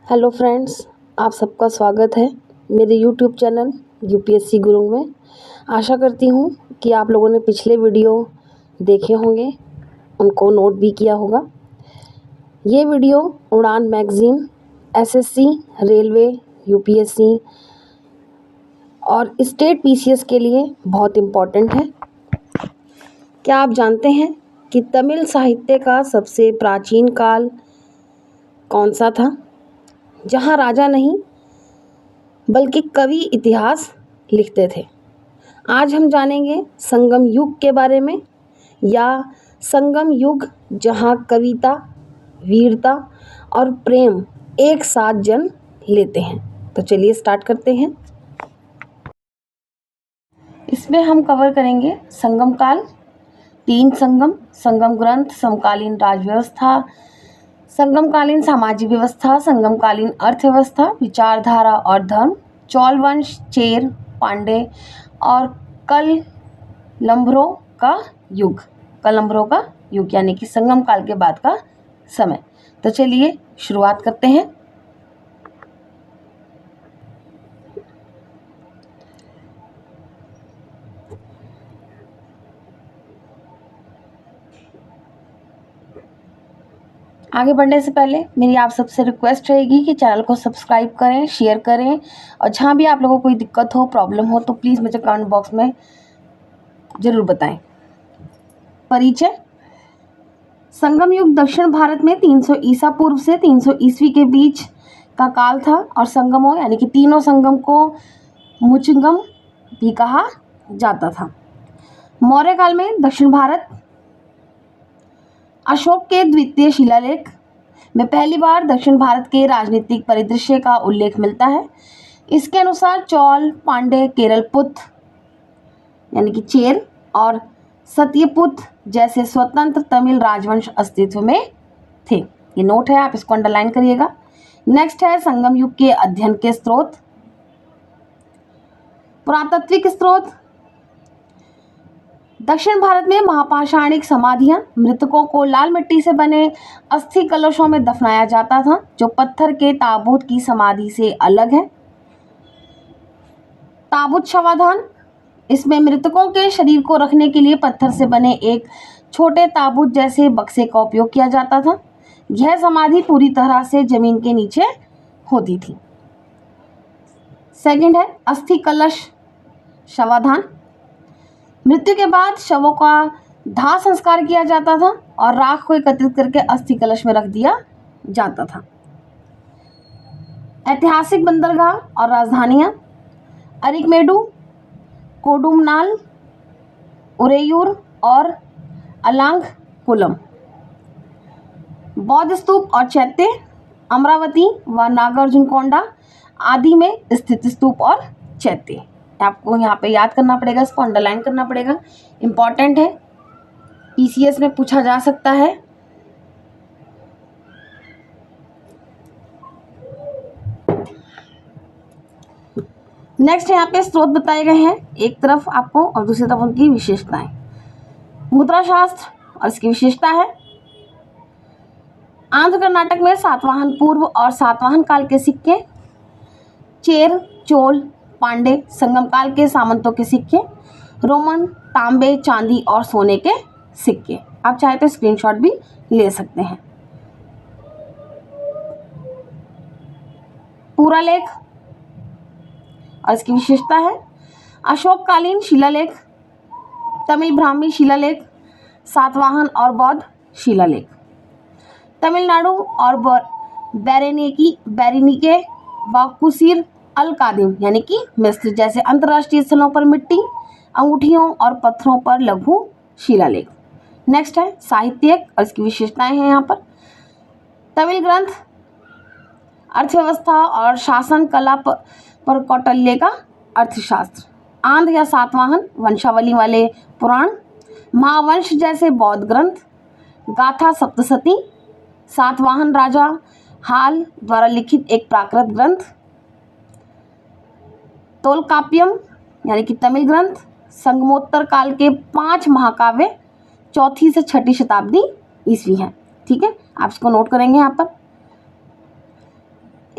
Hello friends, आप सबका स्वागत है मेरे यूट्यूब चैनल यूपीएससी गुरु में। आशा करती हूँ कि आप लोगों ने पिछले वीडियो देखे होंगे, उनको नोट भी किया होगा। ये वीडियो उड़ान मैगज़ीन, एसएससी, रेलवे, यूपीएससी और स्टेट पीसीएस के लिए बहुत इम्पॉर्टेंट है। क्या आप जानते हैं कि तमिल साहित्य का सबसे प्राचीन काल कौन सा था, जहाँ राजा नहीं बल्कि कवि इतिहास लिखते थे? आज हम जानेंगे संगम युग के बारे में, या संगम युग जहाँ कविता, वीरता और प्रेम एक साथ जन्म लेते हैं। तो चलिए स्टार्ट करते हैं। इसमें हम कवर करेंगे संगम काल, तीन संगम, संगम ग्रंथ, समकालीन राजव्यवस्था, संगमकालीन सामाजिक व्यवस्था, संगमकालीन अर्थव्यवस्था, विचारधारा और धर्म, चोल वंश, चेर, पांडे और कलंभरों का युग। कलंभरों का युग यानी कि संगम काल के बाद का समय। तो चलिए शुरुआत करते हैं। आगे बढ़ने से पहले मेरी आप सबसे रिक्वेस्ट रहेगी कि चैनल को सब्सक्राइब करें, शेयर करें, और जहाँ भी आप लोगों को कोई दिक्कत हो, प्रॉब्लम हो, तो प्लीज़ मुझे कमेंट बॉक्स में ज़रूर बताएं। परिचय। संगम युग दक्षिण भारत में 300 ईसा पूर्व से 300 ईस्वी के बीच का काल था, और संगमों यानी कि तीनों संगम को मुचंगम भी कहा जाता था। मौर्य काल में दक्षिण भारत, अशोक के द्वितीय शिलालेख में पहली बार दक्षिण भारत के राजनीतिक परिदृश्य का उल्लेख मिलता है। इसके अनुसार चोल, पांडे, केरलपुत यानी कि चेर और सत्यपुत जैसे स्वतंत्र तमिल राजवंश अस्तित्व में थे। ये नोट है, आप इसको अंडरलाइन करिएगा। नेक्स्ट है संगम युग के अध्ययन के स्रोत। पुरातात्विक स्रोत। दक्षिण भारत में महापाषाणिक समाधियां, मृतकों को लाल मिट्टी से बने अस्थि कलशों में दफनाया जाता था, जो पत्थर के ताबूत की समाधि से अलग है। ताबूत शवाधान। इसमें मृतकों के शरीर को रखने के लिए पत्थर से बने एक छोटे ताबूत जैसे बक्से का उपयोग किया जाता था। यह समाधि पूरी तरह से जमीन के नीचे होती थी। सेकंड है अस्थि कलश शवाधान। मृत्यु के बाद शवों का दाह संस्कार किया जाता था और राख को एकत्रित करके अस्थि कलश में रख दिया जाता था। ऐतिहासिक बंदरगाह और राजधानियां। अरिकमेडु, कोडुमनाल, उरेयूर और अलांगकुलम। बौद्ध स्तूप और चैत्य अमरावती व नागार्जुनकोंडा आदि में स्थित स्तूप और चैत्य। आपको यहाँ पे याद करना पड़ेगा, इसको अंडरलाइन करना पड़ेगा, इम्पॉर्टेंट है, पीसीएस में पूछा जा सकता है। नेक्स्ट यहाँ पे स्रोत बताए गए हैं, एक तरफ आपको और दूसरी तरफ उनकी विशेषताएं। मुद्रा शास्त्र और इसकी विशेषता है, आंध्र कर्नाटक में सातवाहन पूर्व और सातवाहन काल के सिक्के, चेर, चोल, पांडे, संगम काल के सामंतों के सिक्के, रोमन, तांबे, चांदी और सोने के सिक्के। आप चाहे तो स्क्रीनशॉट भी ले सकते हैं। पूरा लेख और इसकी विशेषता है, अशोककालीन शिलालेख, तमिल ब्राह्मी शिलालेख, सातवाहन और बौद्ध शिलालेख। तमिलनाडु और बैरिनिके व कुसीर अल कादिम यानी कि मिस्र जैसे अंतर्राष्ट्रीय स्थलों पर मिट्टी, अंगूठियों और पत्थरों पर लघु शिलालेख। नेक्स्ट है साहित्यिक और इसकी विशेषताएं हैं यहाँ पर, तमिल ग्रंथ, अर्थव्यवस्था और शासन कला पर कौटिल्य का अर्थशास्त्र, आंध्र या सातवाहन वंशावली वाले पुराण, महावंश जैसे बौद्ध ग्रंथ, गाथा सप्तशती, सातवाहन राजा हाल द्वारा लिखित एक प्राकृत ग्रंथ, तोलकाप्पियम यानी कि तमिल ग्रंथ, संगमोत्तर काल के 5 महाकाव्य 4वीं से 6वीं शताब्दी ईस्वी हैं। ठीक है, आप इसको नोट करेंगे यहाँ पर।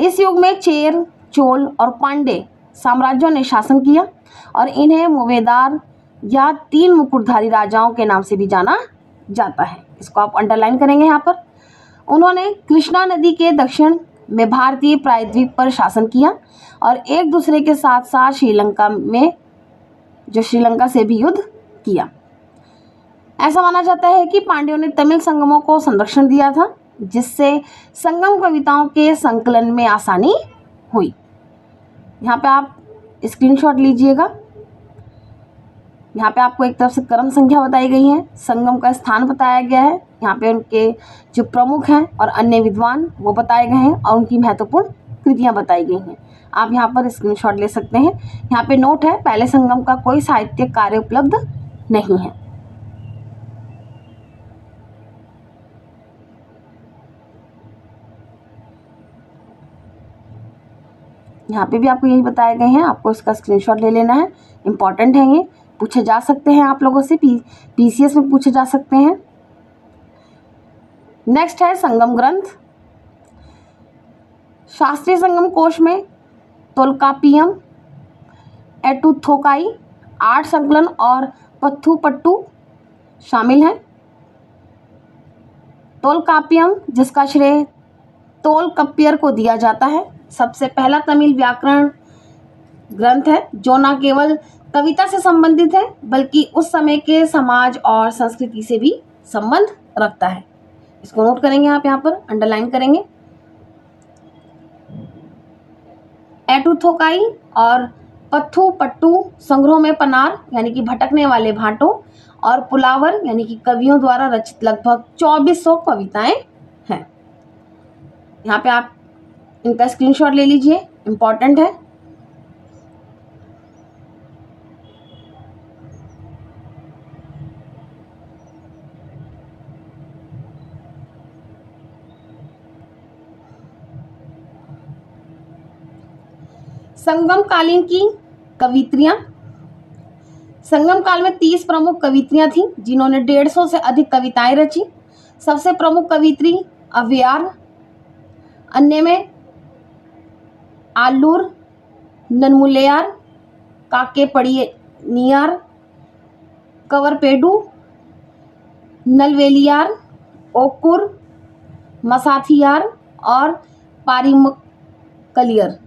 इस युग में चेर, चोल और पांडे साम्राज्यों ने शासन किया और इन्हें मुवेदार या 3 मुकुटधारी राजाओं के नाम से भी जाना जाता है। इसको आप अंडरलाइन करेंगे यहाँ पर। उन्होंने कृष्णा नदी के दक्षिण में भारतीय प्रायद्वीप पर शासन किया और एक दूसरे के साथ साथ श्रीलंका से भी युद्ध किया। ऐसा माना जाता है कि पांड्यों ने तमिल संगमों को संरक्षण दिया था, जिससे संगम कविताओं के संकलन में आसानी हुई। यहाँ पे आप स्क्रीनशॉट लीजिएगा। यहाँ पे आपको एक तरफ से क्रम संख्या बताई गई है, संगम का स्थान बताया गया है, यहाँ पे उनके जो प्रमुख हैं और अन्य विद्वान वो बताए गए हैं और उनकी महत्वपूर्ण कृतियाँ बताई गई हैं। आप यहाँ पर स्क्रीनशॉट ले सकते हैं। यहाँ पे नोट है, पहले संगम का कोई साहित्यिक कार्य उपलब्ध नहीं है। यहाँ पे भी आपको यही बताए गए हैं, आपको इसका स्क्रीनशॉट ले लेना है, इंपॉर्टेंट है, ये पूछे जा सकते हैं आप लोगों से, पीसीएस में पूछे जा सकते हैं। नेक्स्ट है संगम ग्रंथ। शास्त्रीय संगम कोश में तोलकापियम, एटुथोकाई, 8 संकलन और पत्थुपट्टू शामिल हैं। तोलकापियम, जिसका श्रेय तोलकप्पियर को दिया जाता है, सबसे पहला तमिल व्याकरण ग्रंथ है जो न केवल कविता से संबंधित है बल्कि उस समय के समाज और संस्कृति से भी संबंध रखता है। इसको नोट करेंगे आप, यहाँ पर अंडरलाइन करेंगे। एटुथोकाई और पत्थुपट्टू संग्रहों में पनार यानी कि भटकने वाले भाटों और पुलावर यानी कि कवियों द्वारा रचित लगभग 2400 कविताएं हैं। यहाँ पे आप इनका स्क्रीनशॉट ले लीजिए, इंपॉर्टेंट है। संगम कालीन की कवित्रियां। संगम काल में 30 प्रमुख कवित्रियां थीं जिन्होंने 150 से अधिक कविताएं रची। सबसे प्रमुख कवित्री अव्वैयार, अन्य में आलूर, नन्मुलैयार, काकेपड़ियार, कवरपेडू, नलवेलियार, ओकुर, मसाथियार और पारिमकलियर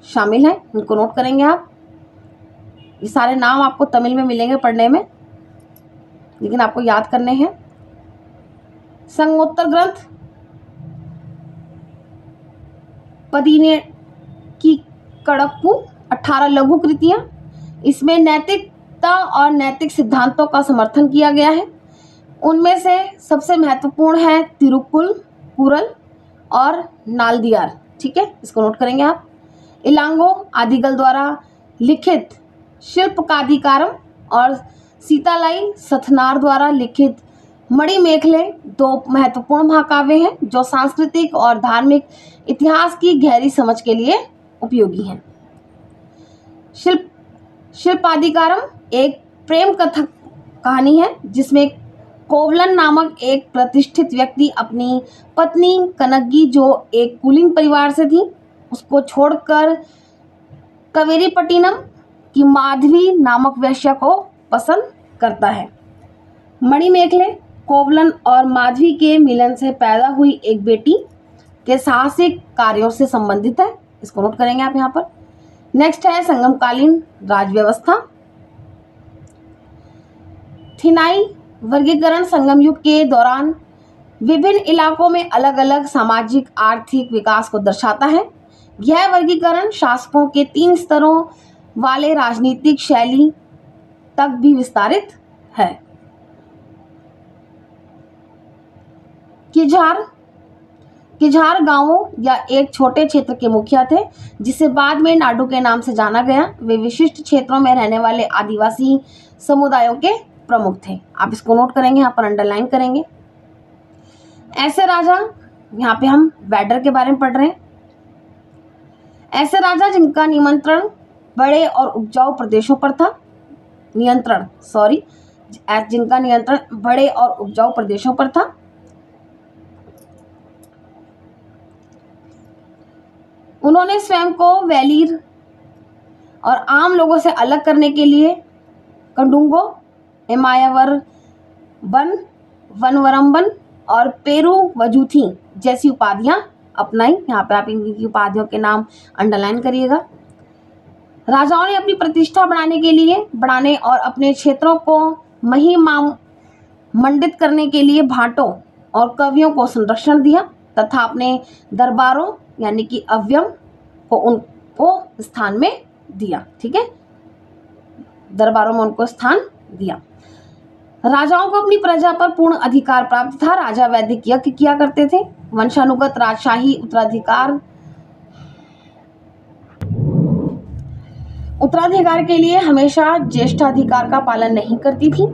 शामिल हैं। इनको नोट करेंगे आप। ये सारे नाम आपको तमिल में मिलेंगे पढ़ने में, लेकिन आपको याद करने हैं। संगोत्तर ग्रंथ पदीने की कड़क्कू, 18 लघु कृतियां। इसमें नैतिकता और नैतिक सिद्धांतों का समर्थन किया गया है। उनमें से सबसे महत्वपूर्ण है तिरुक्कुरल और नालदियार। ठीक है, इसको नोट करेंगे आप। इलांगो आदिगल द्वारा लिखित शिल्पकादिकारम और सीतालाई सथनार द्वारा लिखित मणिमेखले 2 महत्वपूर्ण महाकाव्य हैं जो सांस्कृतिक और धार्मिक इतिहास की गहरी समझ के लिए उपयोगी हैं। शिल्पादिकारम एक प्रेम कथा कहानी है जिसमें कोवलन नामक एक प्रतिष्ठित व्यक्ति अपनी पत्नी कनग्गी, जो एक कुलीन परिवार से थी, उसको छोड़कर कवेरीपट्टिनम की माधवी नामक वेश्या को पसंद करता है। मणिमेखले कोवलन और माधवी के मिलन से पैदा हुई एक बेटी के साहसिक कार्यों से संबंधित है। इसको नोट करेंगे आप यहाँ पर। नेक्स्ट है संगमकालीन राजव्यवस्था। थिनाई वर्गीकरण संगम युग के दौरान विभिन्न इलाकों में अलग अलग सामाजिक आर्थिक विकास को दर्शाता है। यह वर्गीकरण शासकों के 3 स्तरों वाले राजनीतिक शैली तक भी विस्तारित है। किझार गांवों या एक छोटे क्षेत्र के मुखिया थे जिसे बाद में नाडू के नाम से जाना गया। वे विशिष्ट क्षेत्रों में रहने वाले आदिवासी समुदायों के प्रमुख थे। आप इसको नोट करेंगे, यहाँ पर अंडरलाइन करेंगे। ऐसे राजा, यहाँ पे हम वैडर के बारे में पढ़ रहे हैं। ऐसे राजा जिनका नियंत्रण बड़े और उपजाऊ प्रदेशों पर था, जिनका नियंत्रण बड़े और उपजाऊ प्रदेशों पर था, उन्होंने स्वयं को वेलीर और आम लोगों से अलग करने के लिए कंडुंगो, एमायावर बन, वनवरम्बन और पेरू वजूथी जैसी उपाधियां अपनाई। यहाँ पे आप इनकी उपाधियों के नाम अंडरलाइन करिएगा। राजाओं ने अपनी प्रतिष्ठा बढ़ाने और अपने क्षेत्रों को महिमा मंडित करने के लिए भाटों और कवियों को संरक्षण दिया तथा अपने दरबारों यानी कि अव्यम को उनको स्थान में दिया। ठीक है, दरबारों में उनको स्थान दिया। राजाओं को अपनी प्रजा पर पूर्ण अधिकार प्राप्त था। राजा वैदिक यज्ञ किया करते थे। वंशानुगत राजशाही उत्तराधिकार के लिए हमेशा ज्येष्ठाधिकार का पालन नहीं करती थी।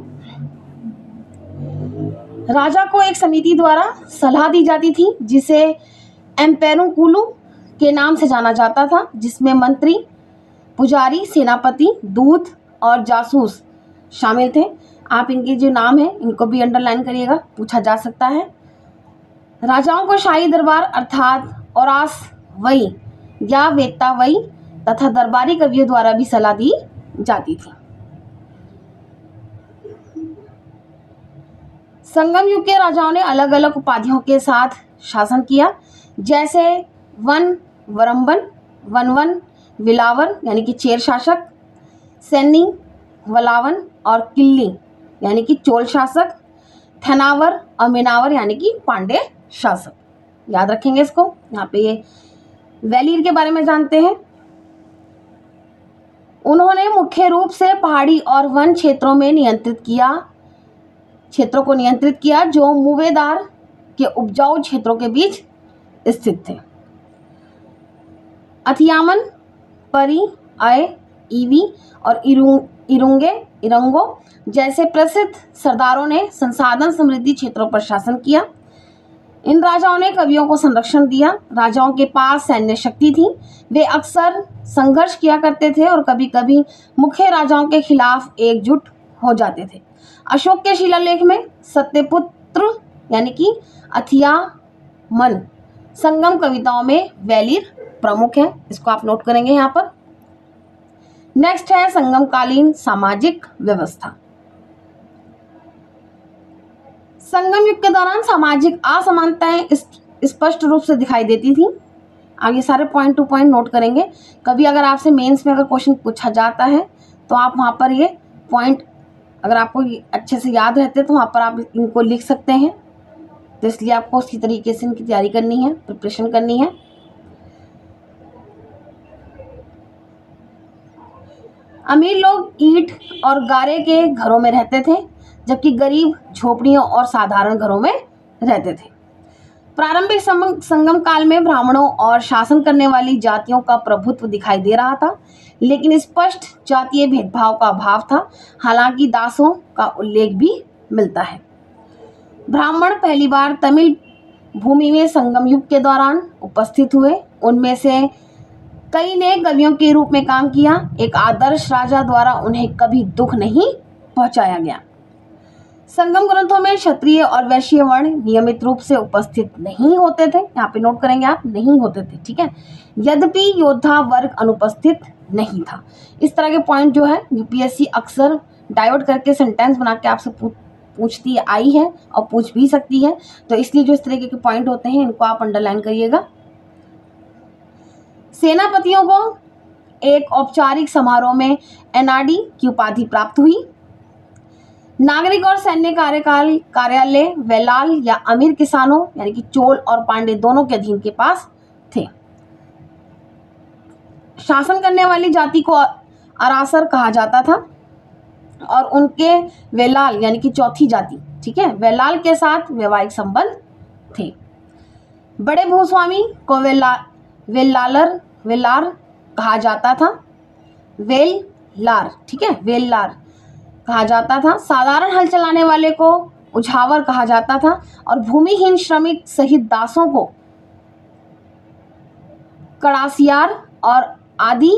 राजा को एक समिति द्वारा सलाह दी जाती थी जिसे एम्पेरुकुलू के नाम से जाना जाता था, जिसमें मंत्री, पुजारी, सेनापति, दूत और जासूस शामिल थे। आप इनके जो नाम है इनको भी अंडरलाइन करिएगा, पूछा जा सकता है। राजाओं को शाही दरबार अर्थात औरास वही या वेत्ता वही तथा दरबारी कवियों द्वारा भी सलाह दी जाती थी। संगम युग के राजाओं ने अलग अलग उपाधियों के साथ शासन किया, जैसे वन वरम्बन, वनवन, विलावर यानी कि चेर शासक, सैनी, वलावन और किल्ली यानी कि चोल शासक, थनावर और मिनावर यानी कि पांडे शासक। याद रखेंगे इसको। यहाँ पे ये वेलीर के बारे में जानते हैं। उन्होंने मुख्य रूप से पहाड़ी और वन क्षेत्रों को नियंत्रित किया जो मुवेदार के उपजाऊ क्षेत्रों के बीच स्थित थे। अथियामन, परी, आय, ईवी और इरंगो जैसे प्रसिद्ध सरदारों ने संसाधन समृद्धि क्षेत्रों पर शासन किया। इन राजाओं ने कवियों को संरक्षण दिया। राजाओं के पास सैन्य शक्ति थी। वे अक्सर संघर्ष किया करते थे और कभी कभी मुख्य राजाओं के खिलाफ एकजुट हो जाते थे। अशोक के शिलालेख में सत्यपुत्र यानी कि अथियामन संगम कविताओं में वेलीर प्रमुख है। इसको आप नोट करेंगे यहाँ पर। नेक्स्ट है संगमकालीन सामाजिक व्यवस्था। संगम युग के दौरान सामाजिक असमानताएं स्पष्ट रूप से दिखाई देती थी। आप ये सारे पॉइंट टू पॉइंट नोट करेंगे। कभी अगर आपसे मेंस में अगर क्वेश्चन पूछा जाता है तो आप वहाँ पर ये पॉइंट अगर आपको अच्छे से याद रहते तो वहाँ पर आप इनको लिख सकते हैं। तो इसलिए आपको उसी तरीके से इनकी तैयारी करनी है, प्रिपरेशन करनी है। अमीर लोग ईंट और गारे के घरों में रहते थे, जबकि गरीब झोपड़ियों और साधारण घरों में रहते थे। प्रारंभिक संगम काल में ब्राह्मणों और शासन करने वाली जातियों का प्रभुत्व दिखाई दे रहा था, लेकिन स्पष्ट जातीय भेदभाव का अभाव था। हालांकि दासों का उल्लेख भी मिलता है। ब्राह्मण पहली बार तमिल भूमि में संगम युग के दौरान उपस्थित हुए। उनमें से कई ने कवियों के रूप में काम किया। एक आदर्श राजा द्वारा उन्हें कभी दुख नहीं पहुंचाया गया। संगम ग्रंथों में क्षत्रिय और वैश्य वर्ण नियमित रूप से उपस्थित नहीं होते थे। यहाँ पे नोट करेंगे आप, नहीं होते थे। ठीक है, यद्यपि योद्धा वर्ग अनुपस्थित नहीं था। इस तरह के पॉइंट जो है यूपीएससी अक्सर डाइवर्ट करके सेंटेंस बना के आपसे पूछती आई है और पूछ भी सकती है। तो इसलिए जो इस तरीके के पॉइंट होते हैं इनको आप अंडरलाइन करिएगा। सेनापतियों को एक औपचारिक समारोह में एनआरडी की उपाधि प्राप्त हुई। नागरिक और सैन्य कार्यालय वेलाल या अमीर किसानों यानी कि चोल और पांडे दोनों के अधीन के पास थे। शासन करने वाली जाति को अरासर कहा जाता था और उनके वेलाल यानी कि चौथी जाति, ठीक है, वेलाल के साथ वैवाहिक संबंध थे। बड़े भूस्वामी को वेलार कहा जाता था। वेलार, ठीक है, वेलार कहा जाता था। साधारण हल चलाने वाले को उझावर कहा जाता था और भूमिहीन श्रमिक सहित दासों को कड़ासियार और आदि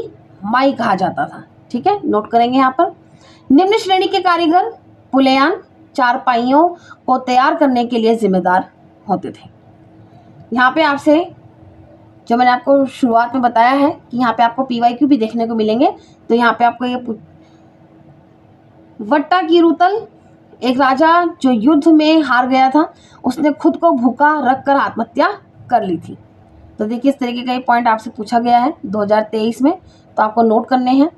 माई कहा जाता था। ठीक है, नोट करेंगे यहाँ पर। निम्न श्रेणी के कारीगर पुलेयान चारपाइयों को तैयार करने के लिए जिम्मेदार होते थे। यहाँ पे आपसे जो मैंने आपको शुरुआत में बताया है कि यहाँ पे आपको PYQ भी देखने को मिलेंगे। तो यहाँ पे आपको ये वट्टाकीरुतल एक राजा जो युद्ध में हार गया था, उसने खुद को भूखा रखकर आत्महत्या कर ली थी। तो देखिए इस तरीके का ये पॉइंट आपसे पूछा गया है 2023 में, तो आपको नोट करने हैं।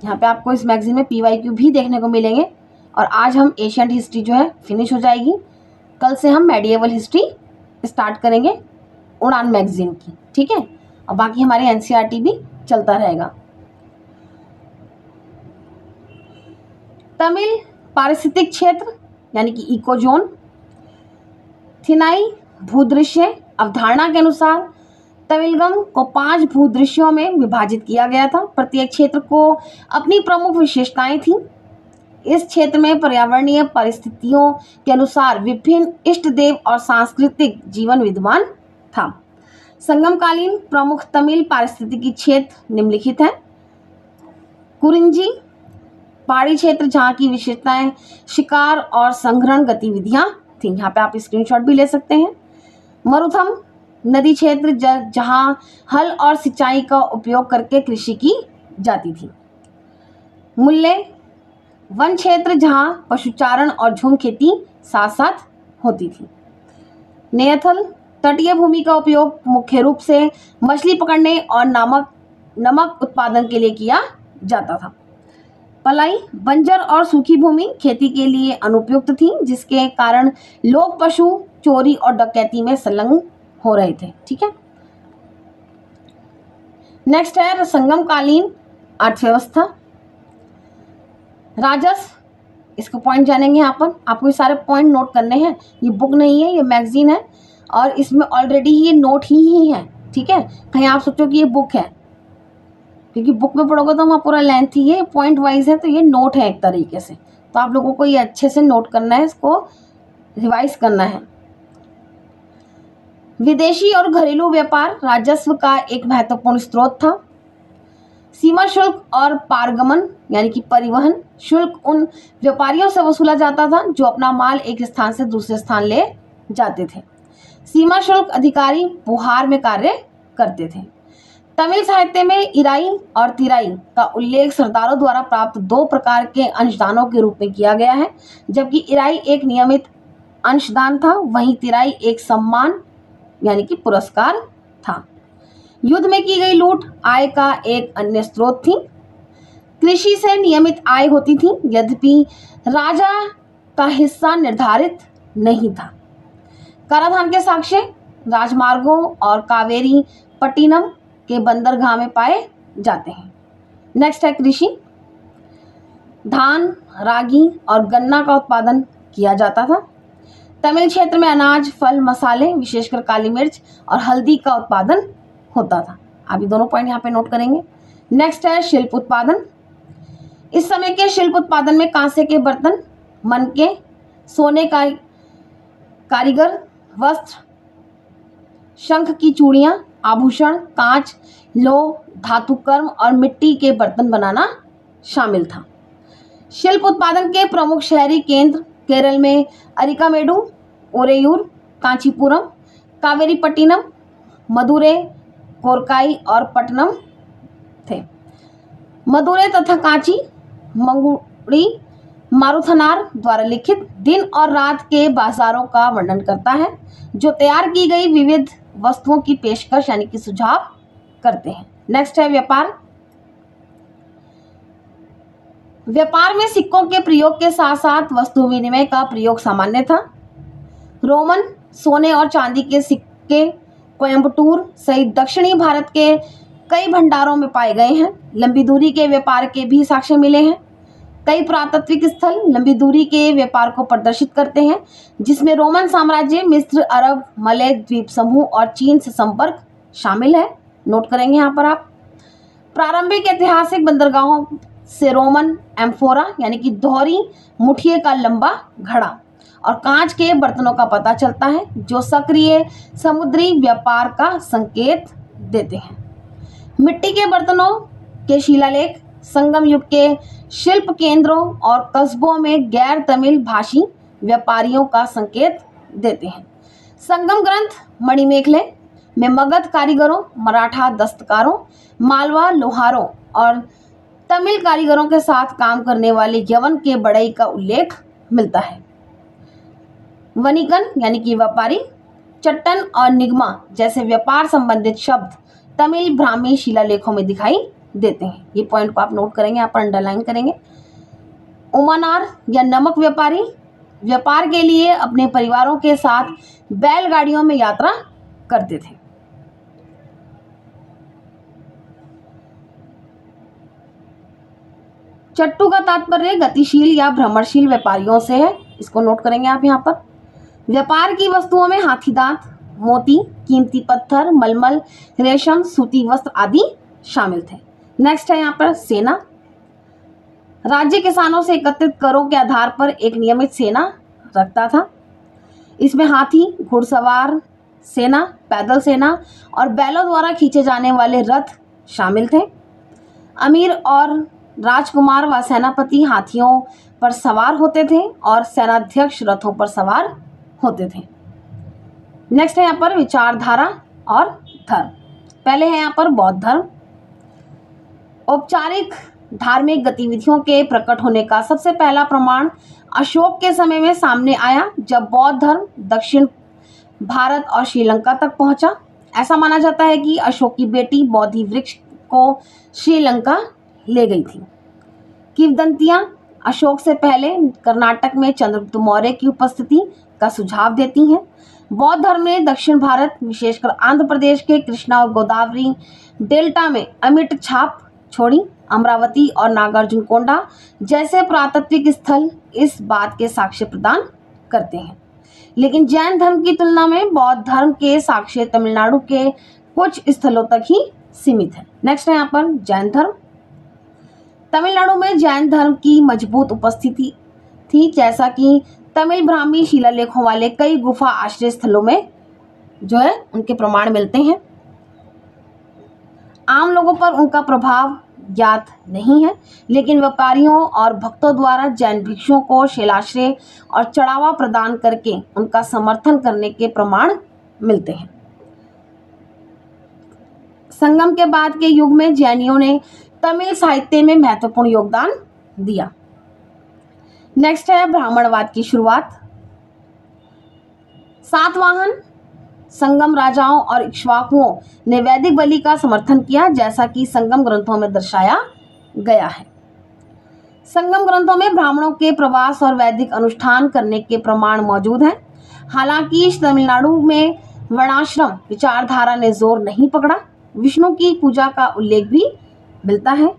यहाँ पे आपको इस मैगजीन में PYQ भी देखने को मिलेंगे। और आज हम एशियंट हिस्ट्री जो है फिनिश हो जाएगी। कल से हम मेडिएवल हिस्ट्री स्टार्ट करेंगे उड़ान मैगजीन की, ठीक है। और बाकी हमारे NCERT भी चलता रहेगा। तमिल पारिस्थितिक क्षेत्र यानी कि इकोजोन, थिनाई भूदृश्य अवधारणा के अनुसार तमिलगम को 5 भूदृश्यों में विभाजित किया गया था। प्रत्येक क्षेत्र को अपनी प्रमुख विशेषताएं थीं। इस क्षेत्र में पर्यावरणीय परिस्थितियों के अनुसार विभिन्न इष्ट देव और सांस्कृतिक जीवन विद्यमान था। संगमकालीन प्रमुख तमिल पारिस्थितिकी क्षेत्र निम्नलिखित हैं। कुरिंजी पहाड़ी क्षेत्र जहाँ की विशेषताएं शिकार और संग्रहण गतिविधियां थी। यहाँ पे आप स्क्रीनशॉट भी ले सकते हैं। मरुथम नदी क्षेत्र जहाँ हल और सिंचाई का उपयोग करके कृषि की जाती थी। मुल्ले वन क्षेत्र जहाँ पशुचारण और झूम खेती साथ साथ होती थी। नेयथल तटीय भूमि का उपयोग मुख्य रूप से मछली पकड़ने और नमक उत्पादन के लिए किया जाता था। पलाई बंजर और सूखी भूमि खेती के लिए अनुपयुक्त थी, जिसके कारण लोग पशु चोरी और डकैती में संलग्न हो रहे थे, ठीक है। नेक्स्ट है संगमकालीन अर्थव्यवस्था राजस्व। इसको पॉइंट जानेंगे। यहाँ पर आपको ये सारे पॉइंट नोट करने हैं। ये बुक नहीं है, ये मैगजीन है और इसमें ऑलरेडी ही ये नोट ही है, ठीक है। कहीं आप सोचो कि ये बुक है, क्योंकि बुक में पढ़ोगे तो वहाँ पूरा लेंथ ही है, पॉइंट वाइज है, तो ये नोट है एक तरीके से। तो आप लोगों को ये अच्छे से नोट करना है, इसको रिवाइज करना है। विदेशी और घरेलू व्यापार राजस्व का एक महत्वपूर्ण स्रोत था। सीमा शुल्क और पारगमन यानी कि परिवहन शुल्क उन व्यापारियों से वसूला जाता था जो अपना माल एक स्थान से दूसरे स्थान ले जाते थे। सीमा शुल्क अधिकारी बुहार में कार्य करते थे। तमिल साहित्य में इराई और तिराई का उल्लेख सरदारों द्वारा प्राप्त 2 प्रकार के अंशदानों के रूप में किया गया है। जबकि इराई एक नियमित अंशदान था, वहीं तिराई एक सम्मान यानी कि पुरस्कार था। युद्ध में की गई लूट आय का एक अन्य स्रोत थी। कृषि से नियमित आय होती थी, यद्यपि राजा का हिस्सा निर्धारित नहीं था। कराधान के साक्ष्य राजमार्गों और कावेरी पट्टिनम के बंदरगाह में पाए जाते हैं। नेक्स्ट है कृषि। धान, रागी और गन्ना का उत्पादन किया जाता था। तमिल क्षेत्र में अनाज, फल, मसाले, विशेषकर काली मिर्च और हल्दी का उत्पादन होता था। आप ये दोनों पॉइंट यहाँ पे नोट करेंगे। नेक्स्ट है शिल्प उत्पादन। इस समय के शिल्प उत्पादन में कांसे के बर्तन, मनके, सोने का कारीगर, वस्त्र, शंख की चूड़ियां, आभूषण, कांच, लौह, धातु कर्म और मिट्टी के बर्तन बनाना शामिल था। शिल्प उत्पादन के प्रमुख शहरी केंद्र केरल में अरिकामेडु, ओरेयूर, कांचीपुरम, कावेरीपट्टिनम, मदुरै, कोरकाई और पट्टनम थे। मदुरै तथा कांची मंगुड़ी मारुथनार द्वारा लिखित दिन और रात के बाजारों का वर्णन करता है, जो तैयार की गई विविध वस्तुओं की पेशकश यानी कि सुझाव करते हैं। नेक्स्ट है व्यापार। व्यापार में सिक्कों के प्रयोग के साथ साथ वस्तु विनिमय का प्रयोग सामान्य था। रोमन सोने और चांदी के सिक्के कोयम्बटूर सहित दक्षिणी भारत के कई भंडारों में पाए गए हैं। लंबी दूरी के व्यापार के भी साक्ष्य मिले हैं। कई पुरातात्विक स्थल लंबी दूरी के व्यापार को प्रदर्शित करते हैं, जिसमें रोमन साम्राज्य, मिस्र, अरब, मलय द्वीप समूह और चीन से संपर्क शामिल है। नोट करेंगे यहाँ पर आप। प्रारंभिक ऐतिहासिक बंदरगाहों से रोमन एम्फोरा यानी कि दोहरी मुठिए का लंबा घड़ा और कांच के बर्तनों का पता चलता है, जो सक्रिय समुद्री व्यापार का संकेत देते हैं। मिट्टी के बर्तनों के शिलालेख संगम युग के शिल्प केंद्रों और कस्बों में गैर तमिल भाषी व्यापारियों का संकेत देते हैं। संगम ग्रंथ मणिमेखले में मगध कारीगरों, मराठा दस्तकारों, मालवा लोहारों और तमिल कारीगरों के साथ काम करने वाले यवन के बढ़ई का उल्लेख मिलता है। वनिकन यानी कि व्यापारी, चट्टन और निगमा जैसे व्यापार संबंधित शब्द तमिल ब्राह्मी शिलालेखों में दिखाई देते हैं। ये पॉइंट को आप नोट करेंगे, यहाँ पर अंडरलाइन करेंगे। उमानार या नमक व्यापारी व्यापार के लिए अपने परिवारों के साथ बैलगाड़ियों में यात्रा करते थे। चट्टू का तात्पर्य गतिशील या भ्रमणशील व्यापारियों से है, इसको नोट करेंगे आप यहाँ पर। व्यापार की वस्तुओं में हाथी दांत, मोती, कीमती पत्थर, मलमल, रेशम, सूती वस्त्र आदि शामिल थे। नेक्स्ट है यहाँ पर सेना। राज्य किसानों से एकत्रित करों के आधार पर एक नियमित सेना रखता था। इसमें हाथी, घुड़सवार सेना, पैदल सेना और बैलों द्वारा खींचे जाने वाले रथ शामिल थे। अमीर और राजकुमार व सेनापति हाथियों पर सवार होते थे और सेनाध्यक्ष रथों पर सवार होते थे। नेक्स्ट है यहाँ पर विचारधारा और धर्म। पहले है यहाँ पर बौद्ध धर्म। औपचारिक धार्मिक गतिविधियों के प्रकट होने का सबसे पहला प्रमाण अशोक के समय में सामने आया, जब बौद्ध धर्म दक्षिण भारत और श्रीलंका तक पहुंचा। ऐसा माना जाता है कि अशोक की बेटी बोधि वृक्ष को श्रीलंका ले गई थी। किंवदंतियां अशोक से पहले कर्नाटक में चंद्रगुप्त मौर्य की उपस्थिति का सुझाव देती हैं। बौद्ध धर्म ने दक्षिण भारत, विशेषकर आंध्र प्रदेश के कृष्णा और गोदावरी डेल्टा में अमिट छाप छोड़ी। अमरावती और नागार्जुनकोंडा जैसे पुरातात्विक स्थल इस बात के साक्ष्य प्रदान करते हैं। लेकिन जैन धर्म की तुलना में बौद्ध धर्म के साक्ष्य तमिलनाडु के कुछ स्थलों तक ही सीमित है। नेक्स्ट है यहाँ पर जैन धर्म। तमिलनाडु में जैन धर्म की मजबूत उपस्थिति थी, जैसा कि तमिल ब्राह्मी शिलालेखों वाले कई गुफा आश्रय स्थलों में जो है उनके प्रमाण मिलते हैं। आम लोगों पर उनका प्रभाव ज्ञात नहीं है, लेकिन व्यापारियों और भक्तों द्वारा जैन भिक्षुओं को शिलाश्रय और चढ़ावा प्रदान करके उनका समर्थन करने के प्रमाण मिलते हैं। संगम के बाद के युग में जैनियों ने तमिल साहित्य में महत्वपूर्ण योगदान दिया। नेक्स्ट है ब्राह्मणवाद की शुरुआत। सातवाहन, संगम राजाओं और इक्ष्वाकुओं ने वैदिक बलि का समर्थन किया, जैसा कि संगम ग्रंथों में दर्शाया गया है। संगम ग्रंथों में ब्राह्मणों के प्रवास और वैदिक अनुष्ठान करने के प्रमाण मौजूद हैं। हालांकि तमिलनाडु में वर्णाश्रम विचारधारा ने जोर नहीं पकड़ा। विष्णु की पूजा का उल्लेख भी मिलता है।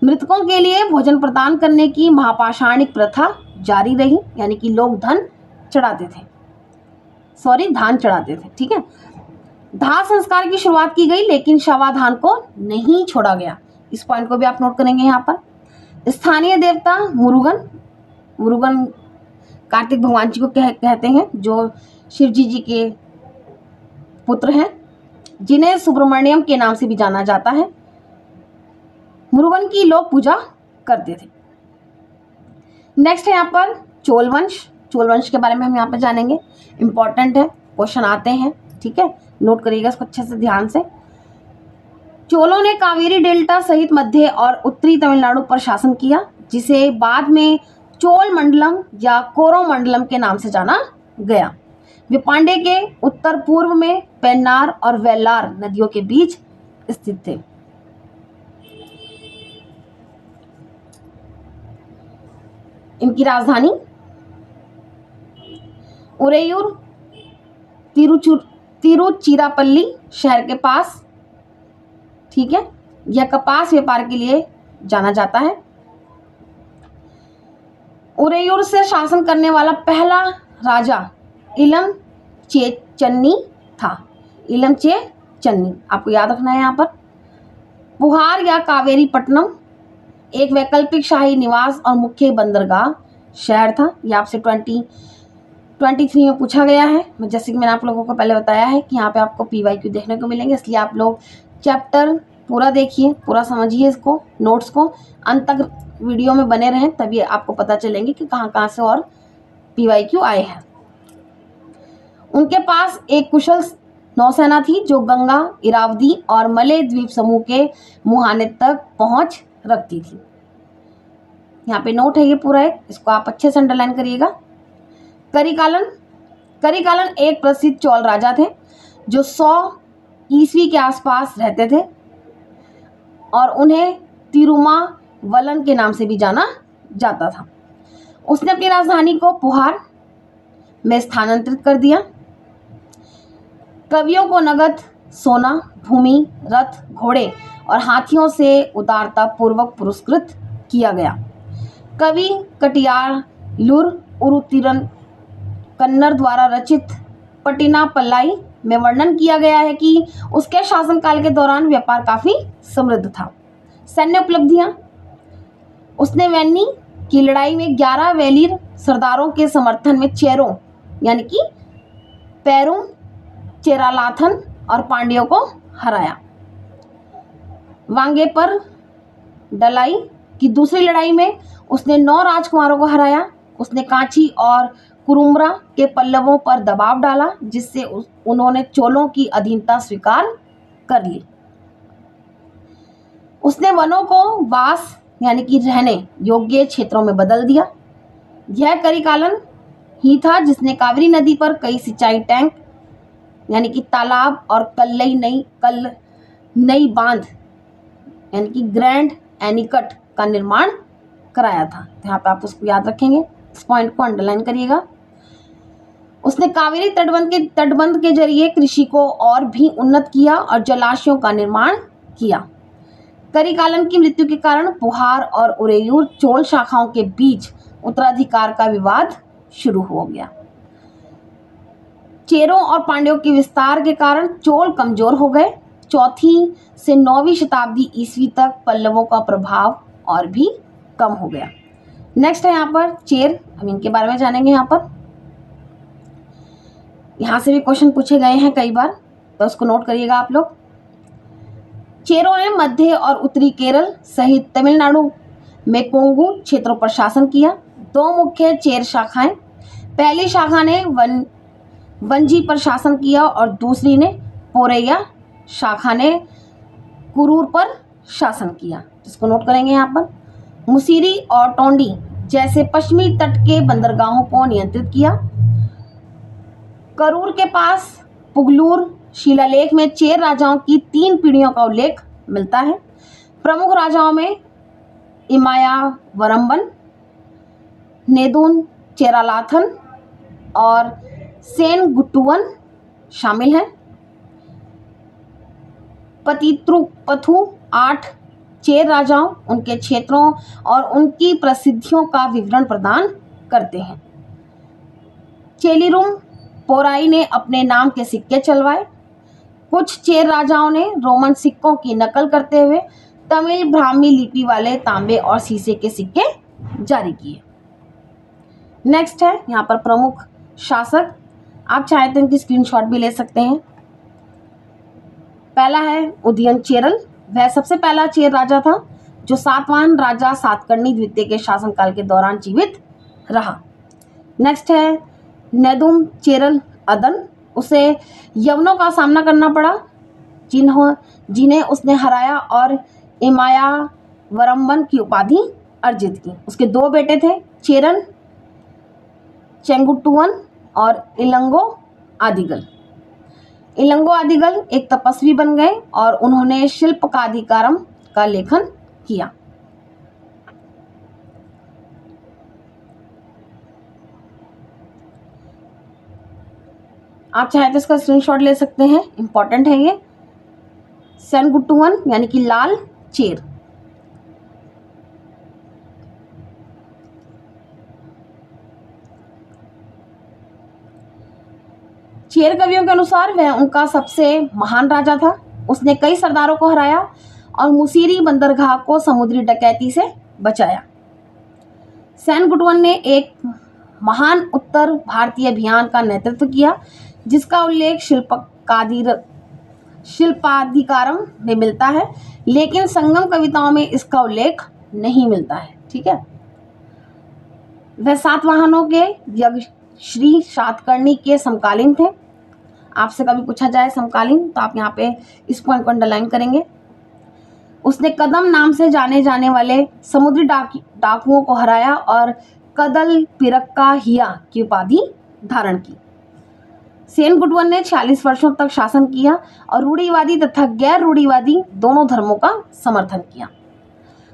मृतकों के लिए भोजन प्रदान करने की महापाषाणिक प्रथा जारी रही, यानी कि लोग धान चढ़ाते थे। ठीक है। दाह संस्कार की शुरुआत की गई, लेकिन शवाधान को नहीं छोड़ा गया। इस पॉइंट को भी आप नोट करेंगे यहाँ पर। स्थानीय देवता मुरुगन कार्तिक भगवान जी को कहते हैं, जो शिव जी के पुत्र हैं, जिन्हें सुब्रमण्यम के नाम से भी जाना जाता है। मुरुगन की लोग पूजा करते थे। नेक्स्ट है यहाँ पर चोल वंश। चोल वंश के बारे में हम यहाँ पर जानेंगे, इंपॉर्टेंट है, क्वेश्चन आते हैं। ठीक है, नोट करिएगा इसको अच्छे से ध्यान से। चोलों ने कावेरी डेल्टा सहित मध्य और उत्तरी तमिलनाडु पर शासन किया, जिसे बाद में चोल मंडलम या कोरोमंडलम के नाम से जाना गया। वे पांडे के उत्तर पूर्व में पेन्नार और वेल्लार नदियों के बीच स्थित थे। इनकी राजधानी उरेयूर तिरुचिरापल्ली शहर के पास, ठीक है, यह कपास व्यापार के लिए जाना जाता है। उरेयूर से शासन करने वाला पहला राजा इलम चेचन्नी था। इलम चेचन्नी आपको याद रखना है यहाँ पर। पुहार या कावेरी पट्टनम एक वैकल्पिक शाही निवास और मुख्य बंदरगाह शहर था। यह आपसे 2023 में पूछा गया है। जैसे कि मैंने आप लोगों को पहले बताया है कि यहाँ पे आपको PYQ देखने को मिलेंगे, इसलिए आप लोग चैप्टर पूरा देखिए, पूरा समझिए इसको, नोट्स को, अंत तक वीडियो में बने रहें, तभी आपको पता चलेंगे कि कहाँ कहाँ से और PYQ आए हैं। उनके पास एक कुशल नौसेना थी जो गंगा, इरावदी और मलय द्वीप समूह के मुहाने तक पहुंच रखती थी। यहाँ पे नोट है ये पूरा एक, इसको आप अच्छे से अंडरलाइन करिएगा। करिकालन एक प्रसिद्ध चोल राजा थे जो 100 ईस्वी के आसपास रहते थे और उन्हें तिरुमावलन के नाम से भी जाना जाता था। उसने अपनी राजधानी को पुहार में स्थानांतरित कर दिया। कवियों को नगद, सोना, भूमि, रथ, घोड़े और हाथियों से उदारता पूर्वक पुरस्कृत किया गया। कवि कटियालूर उरुतिरन कन्नड़ द्वारा रचित पटिना पल्लाई में वर्णन किया गया है कि उसके शासनकाल के दौरान व्यापार काफी समृद्ध था। सैन्य उपलब्धियां, उसने वेन्नी की लड़ाई में 11 वेलीर सरदारों के समर्थन में चेरों यानी कि पेरुम, चेरालाथन और पांड्यों को हराया। वांगे पर डलाई की दूसरी लड़ाई में उसने 9 राजकुमारों को हराया। उसने कांची और कुरुमरा के पल्लवों पर दबाव डाला जिससे उन्होंने चोलों की अधीनता स्वीकार कर ली। उसने वनों को वास यानी कि रहने योग्य क्षेत्रों में बदल दिया। यह करिकालन ही था जिसने कावेरी नदी पर कई सिंचाई टैंक यानी कि तालाब और नई बांध यानी कि ग्रैंड एनीकट का निर्माण कराया था। तो यहाँ पे आप उसको याद रखेंगे, इस पॉइंट को अंडरलाइन करिएगा। उसने कावेरी तटबंध के जरिए कृषि को और भी उन्नत किया और जलाशयों का निर्माण किया। करिकालन की मृत्यु के कारण पुहार और उरेयूर चोल शाखाओं के बीच उत्तराधिकार का विवाद शुरू हो गया। चेरों और पांड्यों के विस्तार के कारण चोल कमजोर हो गए। 4वीं से 9वीं शताब्दी ईस्वी तक पल्लवों का प्रभाव और भी कम हो गया। नेक्स्ट है यहाँ पर चेर, हम इनके बारे में जानेंगे। यहाँ से भी क्वेश्चन पूछे गए हैं कई बार, तो उसको नोट करिएगा आप लोग। चेरों ने मध्य और उत्तरी केरल सहित तमिलनाडु में कोंगू क्षेत्रों पर शासन किया। 2 मुख्य चेर शाखाएं, पहली शाखा ने वंजी पर शासन किया और दूसरी ने पोरैया शाखा ने कुरूर पर शासन किया। इसको नोट करेंगे यहाँ पर। मुसीरी और टोंडी जैसे पश्चिमी तट के बंदरगाहों को नियंत्रित किया। करूर के पास पुगलूर शिलालेख में चेर राजाओं की 3 पीढ़ियों का उल्लेख मिलता है। प्रमुख राजाओं में इमायावरम्बन, नेदुन चेरालाथन और सेनगुट्टुवन शामिल हैं। पतित्रुपथु 8 चेर राजाओं, उनके क्षेत्रों और उनकी प्रसिद्धियों का विवरण प्रदान करते हैं। चेलिरुम पोराई ने अपने नाम के सिक्के चलवाए। कुछ चेर राजाओं ने रोमन सिक्कों की नकल करते हुए तमिल ब्राह्मी लिपि वाले तांबे और शीशे के सिक्के जारी किए। नेक्स्ट है यहाँ पर प्रमुख शासक, आप चाहे तो इनकी स्क्रीनशॉट भी ले सकते हैं। पहला है उदयन चेरल, वह सबसे पहला चेर राजा था जो सातवाहन राजा सातकर्णी द्वितीय के शासनकाल के दौरान जीवित रहा। नेक्स्ट है नेदुम चेरल अदन, उसे यवनों का सामना करना पड़ा जिन्हें उसने हराया और इमायावरम्बन की उपाधि अर्जित की। उसके 2 बेटे थे, चेरन चेंगुट्टुवन और इलंगो आदिगल। इलंगो आदिगल एक तपस्वी बन गए और उन्होंने शिल्पकादिकारम का लेखन किया। आप चाहे तो इसका स्क्रीनशॉट ले सकते हैं, इंपॉर्टेंट है ये। सेनगुट्टुवन यानी कि लाल चेर। चेर कवियों के अनुसार वह उनका सबसे महान राजा था। उसने कई सरदारों को हराया और मुसीरी बंदरगाह को समुद्री डकैती से बचाया। सेनगुट्टुवन ने एक महान उत्तर भारतीय अभियान का नेतृत्व किया जिसका उल्लेख शिल्पाधिकारम में मिलता है, लेकिन संगम कविताओं में इसका उल्लेख नहीं मिलता है। ठीक है, वह सातवाहनों के यज्ञ श्री सातकर्णी के समकालीन थे। आपसे कभी पूछा जाए समकालीन तो आप यहाँ पे इस पॉइंट को अंडरलाइन करेंगे। उसने कदम नाम से जाने जाने वाले समुद्री डाकुओं को हराया और कदल पिरक्का हिया की उपाधि धारण की। सेन गुटवन ने 46 वर्षों तक शासन किया और रूढ़िवादी तथा गैर रूढ़िवादी दोनों धर्मों का समर्थन किया।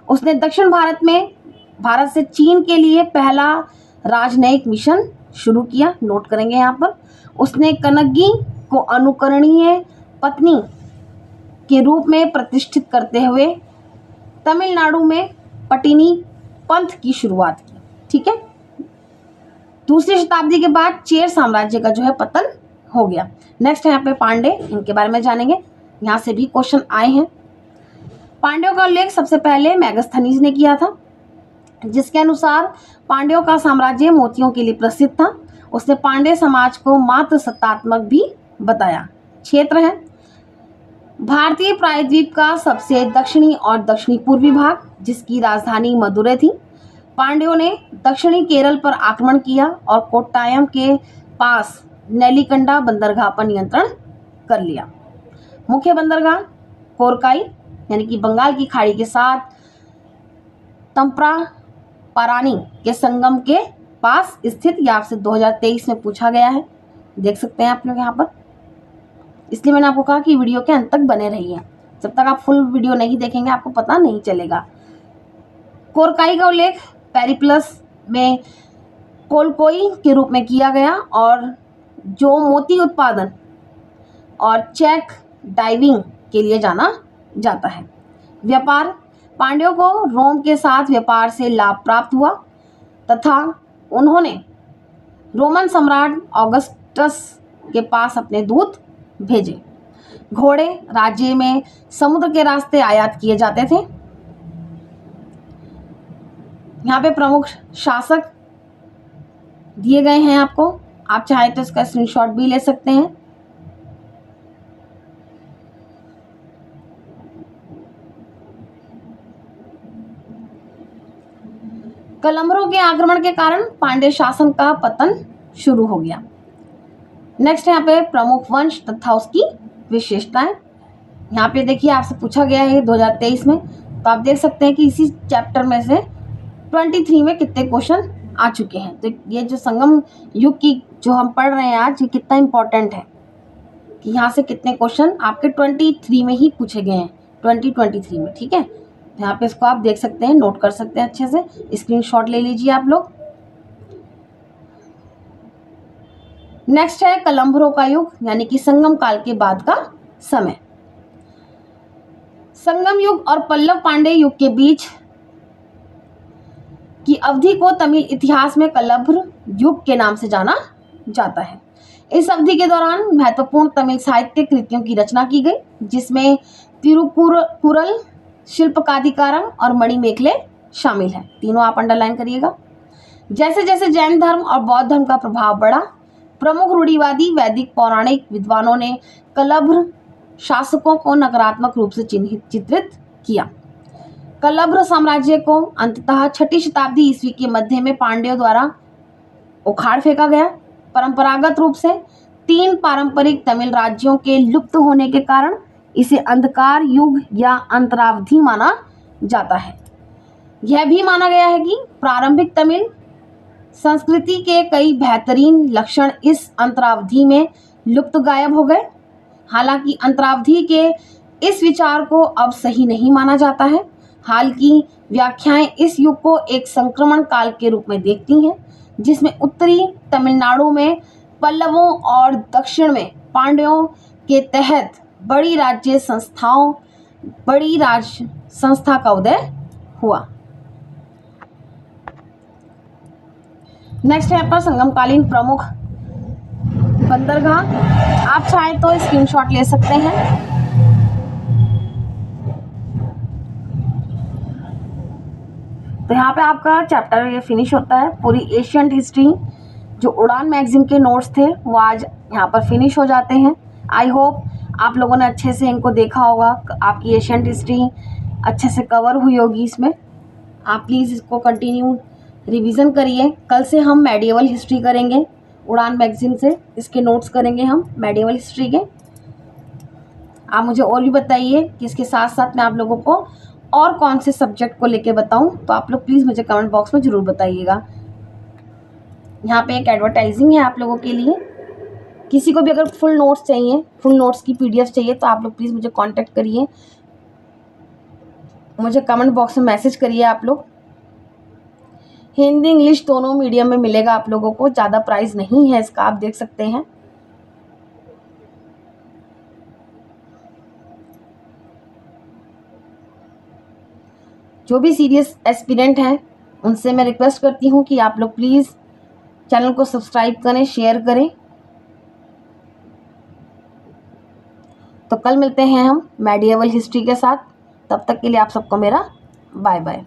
उसने दक्षिण भारत से चीन के लिए पहला राजनयिक मिशन शुरू किया, नोट करेंगे यहाँ पर। उसने कनग्गी को अनुकरणीय पत्नी के रूप में प्रतिष्ठित करते हुए तमिलनाडु में पट्टिनी पंथ की शुरुआत की। ठीक है, दूसरी शताब्दी के बाद चेर साम्राज्य का जो है पतन हो गया। नेक्स्ट है यहाँ पे पांडे, इनके बारे में जानेंगे, यहाँ से भी क्वेश्चन आए हैं। पांड्यों का उल्लेख सबसे पहले मेगास्थनीज ने किया था, जिसके अनुसार पांड्यों का साम्राज्य मोतियों के लिए प्रसिद्ध था। उसने पांड्य समाज को मात्र सत्तात्मक भी बताया। क्षेत्र है भारतीय प्रायद्वीप का सबसे दक्षिणी और दक्षिणी पूर्वी भाग, जिसकी राजधानी मदुरै थी। पांड्यों ने दक्षिणी केरल पर आक्रमण किया और कोट्टायम के पास नेलिकंडा बंदरगाह पर नियंत्रण कर लिया। मुख्य बंदरगाह कोरकाई यानी कि बंगाल की खाड़ी के साथ तंपरा पारानी के संगम के पास स्थित, यह आपसे 2023 में पूछा गया है, देख सकते हैं आप लोग यहाँ पर। इसलिए मैंने आपको कहा कि वीडियो के अंत तक बने रहिए, जब तक आप फुल वीडियो नहीं देखेंगे आपको पता नहीं चलेगा। कोरकाई का उल्लेख पेरिप्लस में कोलकोई के रूप में किया गया और जो मोती उत्पादन और चेक डाइविंग के लिए जाना जाता है। व्यापार, पांड्यों को रोम के साथ व्यापार से लाभ प्राप्त हुआ तथा उन्होंने रोमन सम्राट ऑगस्टस के पास अपने दूत भेजे। घोड़े, राज्य में समुद्र के रास्ते आयात किए जाते थे। यहाँ पे प्रमुख शासक दिए गए हैं आपको, आप चाहे तो इसका स्क्रीनशॉट भी ले सकते हैं। कलम्बरों के आक्रमण के कारण पांड्य शासन का पतन शुरू हो गया। नेक्स्ट यहाँ पे प्रमुख वंश तथा उसकी विशेषताएं। यहाँ पे देखिए आपसे पूछा गया है 2023 में, तो आप देख सकते हैं कि इसी चैप्टर में से 23 में कितने क्वेश्चन आ चुके हैं। तो ये जो संगम युग की जो हम पढ़ रहे हैं आज, ये कितना इम्पोर्टेंट है कि यहाँ से कितने क्वेश्चन आपके 23 में ही पूछे गए हैं, 2023 में। ठीक है, यहाँ पे इसको आप देख सकते हैं, नोट कर सकते हैं, अच्छे से स्क्रीनशॉट ले लीजिए आप लोग। नेक्स्ट है कलम्बरों का युग यानी कि संगम काल के बाद का समय। संगम युग और पल्लव पांड्य युग के बीच की अवधि को तमिल इतिहास में कलम्बर युग के नाम से जाना जाता है। इस अवधि के दौरान महत्वपूर्ण तमिल साहित्य कृतियों की रचना की गई, जिसमें तिरुकुरल, शिल्पकादिकारम और मणिमेखले शामिल हैं। तीनों आप अंडरलाइन करिएगा। जैसे जैसे जैन धर्म और बौद्ध धर्म का प्रभाव बढ़ा, प्रमुख रूढ़िवादी वैदिक पौराणिक विद्वानों ने कलम्बर शासकों को नकारात्मक रूप से चित्रित किया। कलम्बर साम्राज्य को अंततः 6ठी शताब्दी ईस्वी के मध्य में पांड्यों द्वारा उखाड़ फेंका गया। परंपरागत रूप से 3 पारंपरिक तमिल राज्यों के लुप्त होने के कारण इसे अंधकार युग या अंतरावधि माना जाता है। यह भी माना गया है कि प्रारंभिक तमिल संस्कृति के कई बेहतरीन लक्षण इस अंतरावधि में लुप्त गायब हो गए। हालांकि अंतरावधि के इस विचार को अब सही नहीं माना जाता है। हाल की व्याख्याएं इस युग को एक संक्रमण काल के रूप में देखती हैं, जिसमें उत्तरी तमिलनाडु में पल्लवों और दक्षिण में पांड्यों के तहत बड़ी राज्य संस्था का उदय हुआ। नेक्स्ट है आपका संगमकालीन प्रमुख बंदरगाह। आप चाहे तो स्क्रीनशॉट ले सकते हैं। तो यहाँ पे आपका चैप्टर ये फिनिश होता है। पूरी एशियंट हिस्ट्री जो उड़ान मैगजीन के नोट्स थे वो आज यहाँ पर फिनिश हो जाते हैं। आई होप आप लोगों ने अच्छे से इनको देखा होगा, आपकी एशियंट हिस्ट्री अच्छे से कवर हुई होगी इसमें। आप प्लीज़ इसको कंटिन्यू रिवीजन करिए। कल से हम मेडिएवल हिस्ट्री करेंगे उड़ान मैगजीन से इसके नोट्स करेंगे हम मेडिवल हिस्ट्री के। आप मुझे और भी बताइए कि इसके साथ साथ मैं आप लोगों को और कौन से सब्जेक्ट को लेके बताऊं, तो आप लोग प्लीज़ मुझे कमेंट बॉक्स में ज़रूर बताइएगा। यहाँ पे एक एडवर्टाइजिंग है आप लोगों के लिए। किसी को भी अगर फुल नोट्स चाहिए, फुल नोट्स की PDF चाहिए, तो आप लोग प्लीज़ मुझे कांटेक्ट करिए, मुझे कमेंट बॉक्स में मैसेज करिए आप लोग। हिंदी इंग्लिश दोनों मीडियम में मिलेगा आप लोगों को, ज़्यादा प्राइस नहीं है इसका, आप देख सकते हैं। जो भी सीरियस एस्पिरेंट हैं उनसे मैं रिक्वेस्ट करती हूँ कि आप लोग प्लीज़ चैनल को सब्सक्राइब करें, शेयर करें। तो कल मिलते हैं हम मेडिएवल हिस्ट्री के साथ। तब तक के लिए आप सबको मेरा बाय बाय।